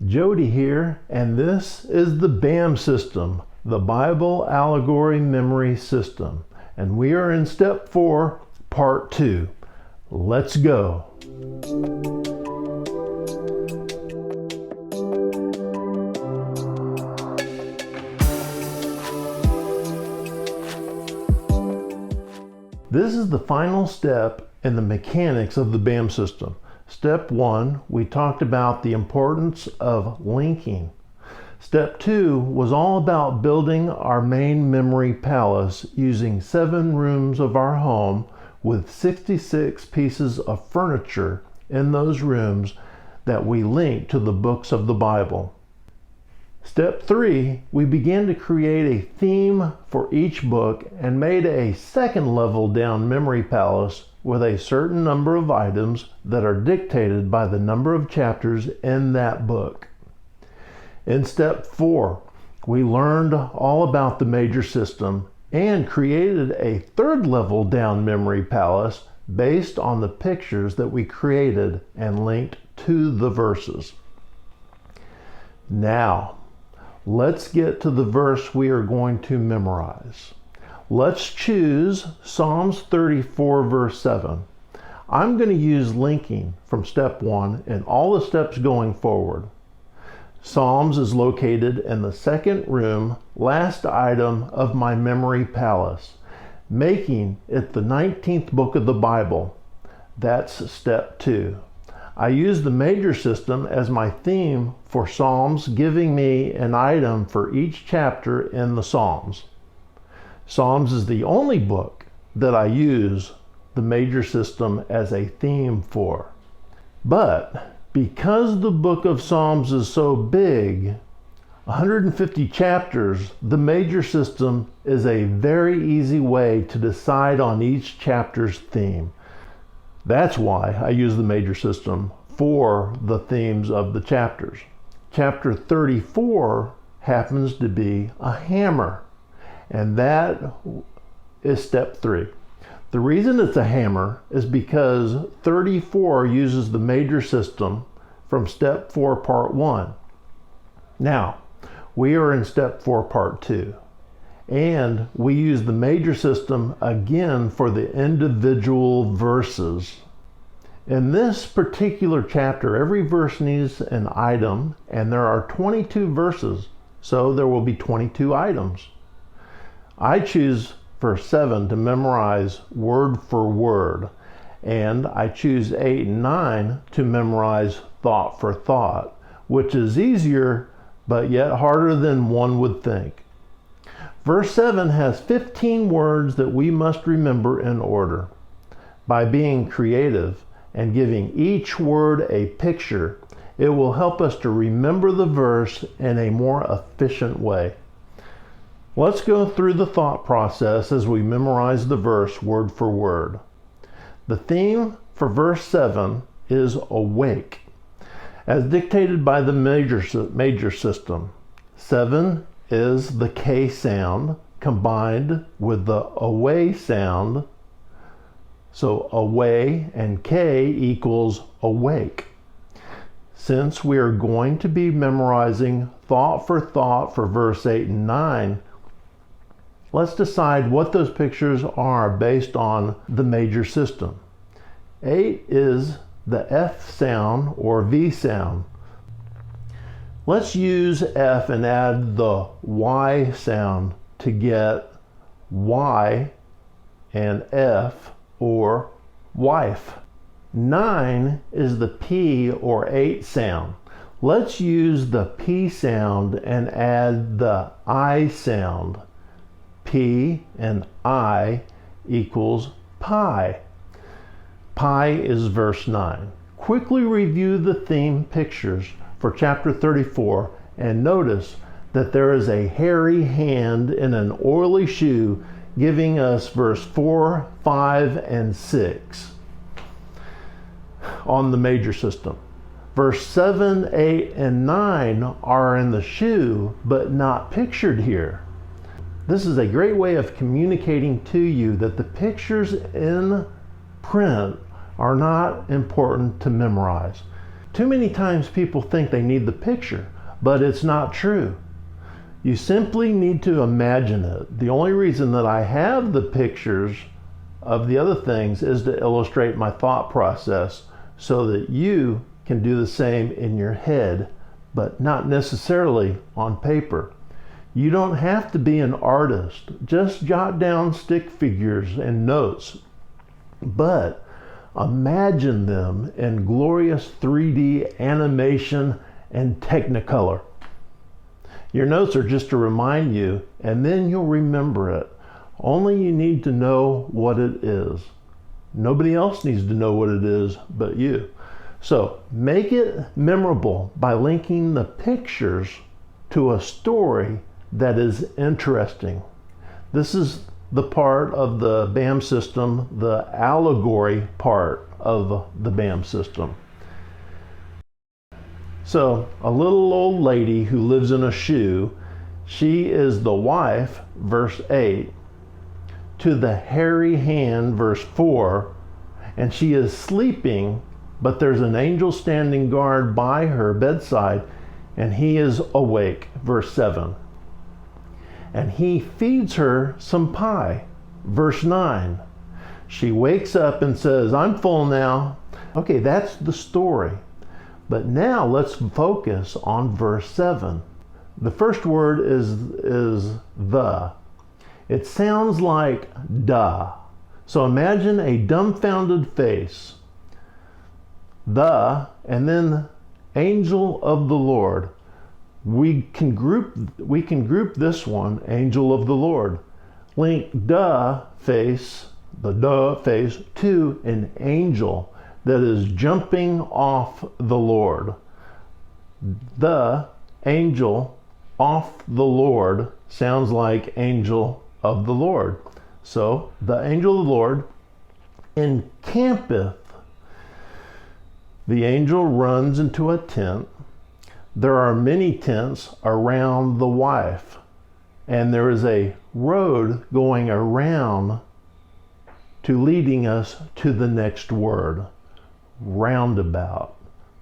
Jody here, and this is the BAM system, the Bible Allegory Memory System. And we are in step 4, part 2. Let's go. This is the final step in the mechanics of the BAM system. Step 1, we talked about the importance of linking. Step 2 was all about building our main memory palace using 7 rooms of our home with 66 pieces of furniture in those rooms that we linked to the books of the Bible. Step 3, we began to create a theme for each book and made a second level down memory palace with a certain number of items that are dictated by the number of chapters in that book. In step 4, we learned all about the major system and created a third level down memory palace based on the pictures that we created and linked to the verses. Now, let's get to the verse we are going to memorize. Let's choose Psalms 34 verse 7. I'm going to use linking from step 1 in all the steps going forward. Psalms is located in the second room, last item of my memory palace, making it the 19th book of the Bible. That's step 2. I use the major system as my theme for Psalms, giving me an item for each chapter in the Psalms. Psalms is the only book that I use the major system as a theme for. But because the book of Psalms is so big, 150 chapters, the major system is a very easy way to decide on each chapter's theme. That's why I use the major system for the themes of the chapters. Chapter 34 happens to be a hammer, and that is step 3. The reason it's a hammer is because 34 uses the major system from step 4 part 1. Now, we are in step 4 part 2, and we use the major system again for the individual verses. In this particular chapter, every verse needs an item, and there are 22 verses, so there will be 22 items. I choose verse 7 to memorize word for word, and I choose 8 and 9 to memorize thought for thought, which is easier but yet harder than one would think. Verse 7 has 15 words that we must remember in order. By being creative and giving each word a picture, it will help us to remember the verse in a more efficient way. Let's go through the thought process as we memorize the verse word for word. The theme for verse 7 is awake, as dictated by the major system. 7 is the K sound combined with the away sound. So away and K equals awake. Since we are going to be memorizing thought for verse 8 and 9, let's decide what those pictures are based on the major system. 8 is the F sound or V sound. Let's use F and add the Y sound to get Y and F or wife. 9 is the P or 8 sound. Let's use the P sound and add the I sound. P and I equals pi. Pi is verse 9. Quickly review the theme pictures for chapter 34 and notice that there is a hairy hand in an oily shoe giving us verse 4, 5, and 6 on the major system. Verse 7, 8, and 9 are in the shoe but not pictured here. This is a great way of communicating to you that the pictures in print are not important to memorize. Too many times people think they need the picture, but it's not true. You simply need to imagine it. The only reason that I have the pictures of the other things is to illustrate my thought process so that you can do the same in your head, but not necessarily on paper. You don't have to be an artist. Just jot down stick figures and notes, but imagine them in glorious 3D animation and Technicolor. Your notes are just to remind you, and then you'll remember it. Only you need to know what it is. Nobody else needs to know what it is but you. So make it memorable by linking the pictures to a story that is interesting. This is the part of the BAM system, the allegory part of the BAM system. So a little old lady who lives in a shoe, she is the wife, verse 8, to the hairy hand, verse 4, and she is sleeping, but there's an angel standing guard by her bedside, and he is awake, verse 7. And he feeds her some pie, verse 9. She wakes up and says, I'm full now. Okay, that's the story. But now let's focus on verse 7. The first word is the. It sounds like duh. So imagine a dumbfounded face. The, and then angel of the Lord. We can group this one, angel of the Lord. Link the face to an angel that is jumping off the Lord. The angel off the Lord sounds like angel of the Lord. So the angel of the Lord encampeth. The angel runs into a tent. There are many tents around the wife, and there is a road going around to leading us to the next word, roundabout.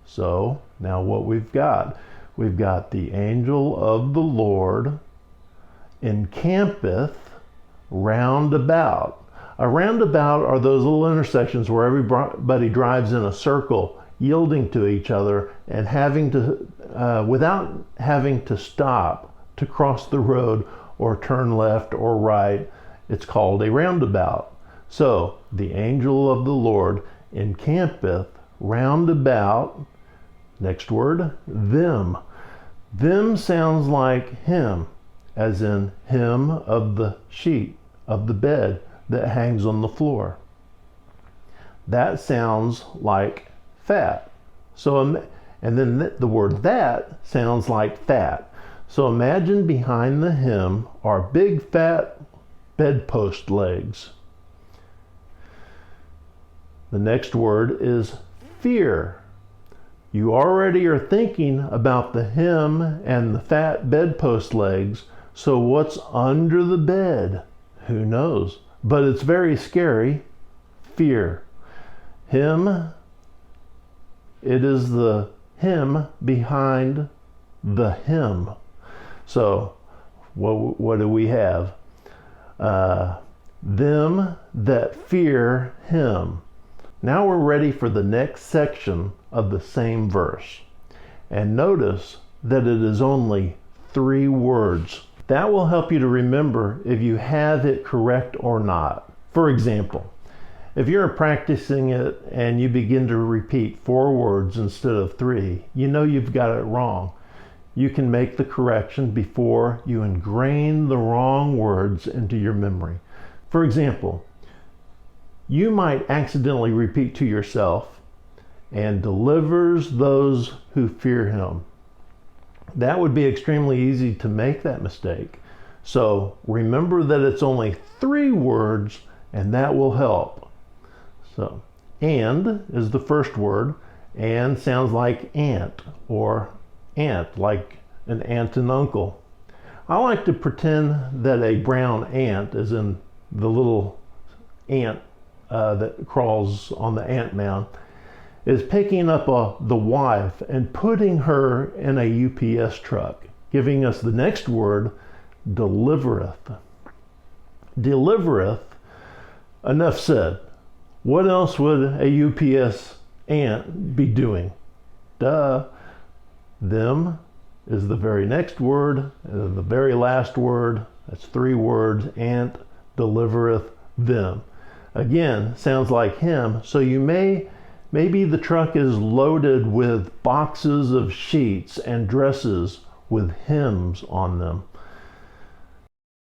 So now what we've got the angel of the Lord encampeth roundabout. A roundabout are those little intersections where everybody drives in a circle, yielding to each other and having to, without having to stop to cross the road or turn left or right. It's called a roundabout. So the angel of the Lord encampeth roundabout. Next word, them. Them sounds like him, as in him of the sheet, of the bed that hangs on the floor. That sounds like fat. So, and then the word that sounds like fat. So imagine behind the him are big fat bedpost legs. The next word is fear. You already are thinking about the him and the fat bedpost legs. So what's under the bed? Who knows? But it's very scary. Fear. Him. It is the him behind the him. So what do we have? Them that fear him. Now we're ready for the next section of the same verse. And notice that it is only 3 words. That will help you to remember if you have it correct or not. For example, if you're practicing it and you begin to repeat 4 words instead of 3, you know you've got it wrong. You can make the correction before you ingrain the wrong words into your memory. For example, you might accidentally repeat to yourself, and delivers those who fear him. That would be extremely easy to make that mistake. So remember that it's only 3 words, and that will help. So, and is the first word, and sounds like aunt, or aunt, like an aunt and uncle. I like to pretend that a brown ant, as in the little ant that crawls on the ant mound, is picking up the wife and putting her in a UPS truck, giving us the next word, delivereth. Delivereth, enough said. What else would a UPS aunt be doing? Duh. Them is the very next word, and the very last word. That's 3 words. Aunt delivereth them. Again, sounds like him. So maybe the truck is loaded with boxes of sheets and dresses with hymns on them.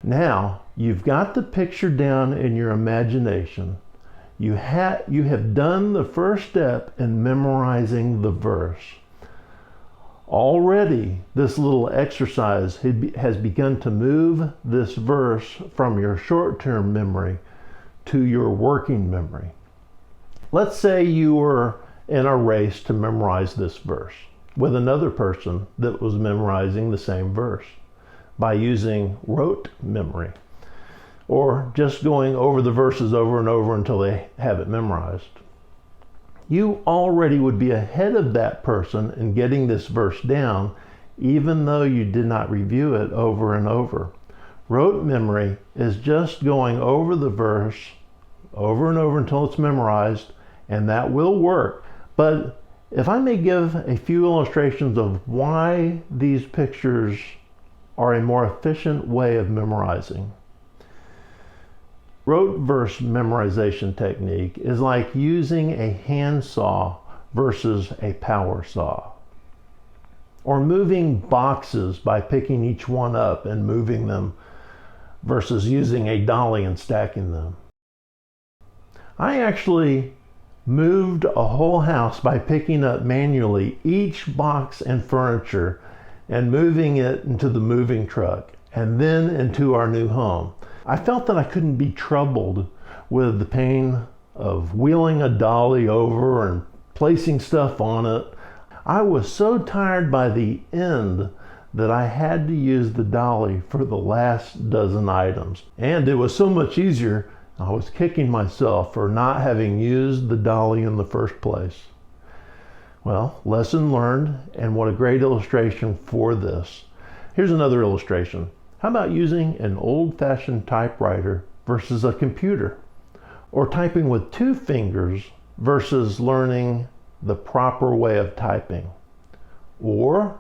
Now, you've got the picture down in your imagination. You have done the first step in memorizing the verse. Already, this little exercise has begun to move this verse from your short-term memory to your working memory. Let's say you were in a race to memorize this verse with another person that was memorizing the same verse by using rote memory, or just going over the verses over and over until they have it memorized. You already would be ahead of that person in getting this verse down, even though you did not review it over and over. Rote memory is just going over the verse over and over until it's memorized, and that will work. But if I may give a few illustrations of why these pictures are a more efficient way of memorizing. Rote verse memorization technique is like using a handsaw versus a power saw, or moving boxes by picking each one up and moving them versus using a dolly and stacking them. I actually moved a whole house by picking up manually each box and furniture and moving it into the moving truck and then into our new home. I felt that I couldn't be troubled with the pain of wheeling a dolly over and placing stuff on it. I was so tired by the end that I had to use the dolly for the last dozen items. And it was so much easier, I was kicking myself for not having used the dolly in the first place. Well, lesson learned, and what a great illustration for this. Here's another illustration. How about using an old-fashioned typewriter versus a computer? Or typing with 2 fingers versus learning the proper way of typing? Or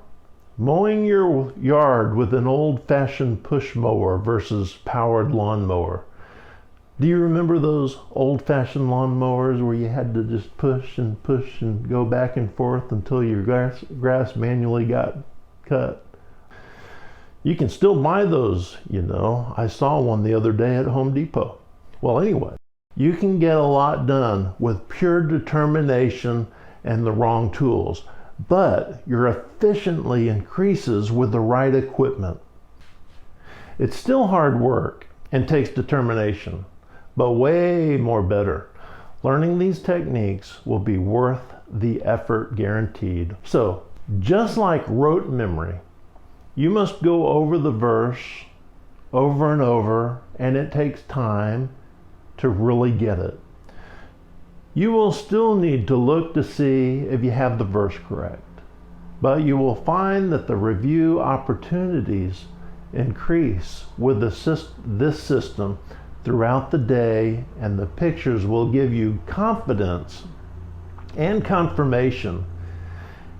mowing your yard with an old-fashioned push mower versus powered lawnmower? Do you remember those old-fashioned lawnmowers where you had to just push and go back and forth until your grass manually got cut? You can still buy those, you know. I saw one the other day at Home Depot. Well, anyway, you can get a lot done with pure determination and the wrong tools, but your efficiency increases with the right equipment. It's still hard work and takes determination, but way more better. Learning these techniques will be worth the effort guaranteed. So, just like rote memory, you must go over the verse over and over, and it takes time to really get it. You will still need to look to see if you have the verse correct, but you will find that the review opportunities increase with this system throughout the day, and the pictures will give you confidence and confirmation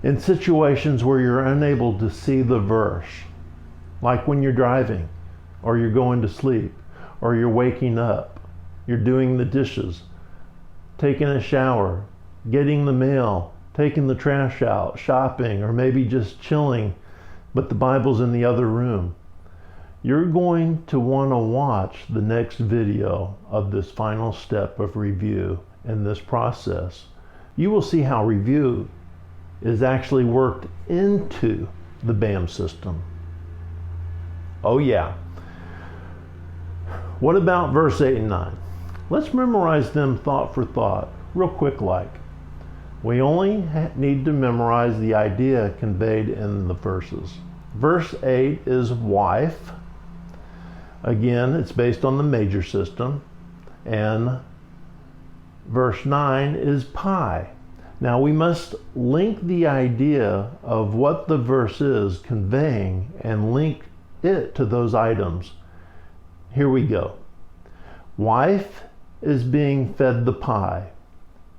in situations where you're unable to see the verse, like when you're driving, or you're going to sleep, or you're waking up, you're doing the dishes, taking a shower, getting the mail, taking the trash out, shopping, or maybe just chilling, but the Bible's in the other room. You're going to want to watch the next video of this final step of review in this process. You will see how review is actually worked into the BAM system. Oh yeah. What about verse 8 and 9? Let's memorize them thought for thought, real quick like. We only need to memorize the idea conveyed in the verses. Verse 8 is wife. Again, it's based on the major system. And verse 9 is pie. Now we must link the idea of what the verse is conveying and link it to those items. Here we go. Wife is being fed the pie.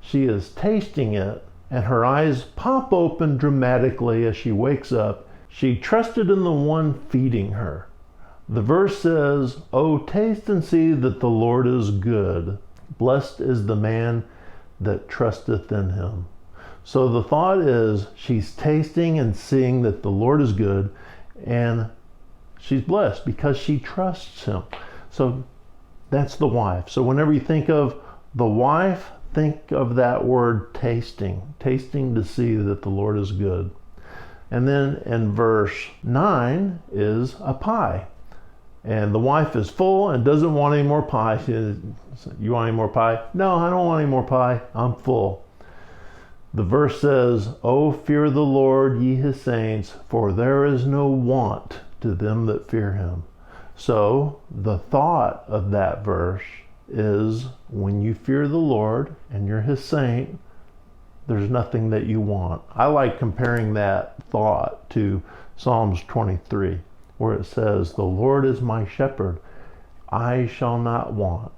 She is tasting it, and her eyes pop open dramatically as she wakes up. She trusted in the one feeding her. The verse says, "Oh, taste and see that the Lord is good. Blessed is the man that trusteth in him." So the thought is she's tasting and seeing that the Lord is good, and she's blessed because she trusts him. So that's the wife. So whenever you think of the wife, think of that word tasting to see that the Lord is good. And then in verse 9 is a pie. And the wife is full and doesn't want any more pie. She says, "You want any more pie?" "No, I don't want any more pie. I'm full." The verse says, "Oh, fear the Lord, ye his saints, for there is no want to them that fear him." So the thought of that verse is, when you fear the Lord and you're his saint, there's nothing that you want. I like comparing that thought to Psalms 23, where it says, "The Lord is my shepherd, I shall not want."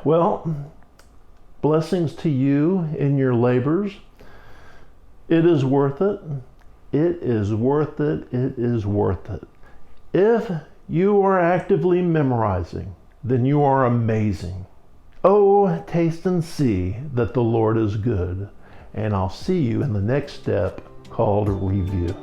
Well, blessings to you in your labors. It is worth it. It is worth it. It is worth it. If you are actively memorizing, then you are amazing. Oh, taste and see that the Lord is good. And I'll see you in the next step called review.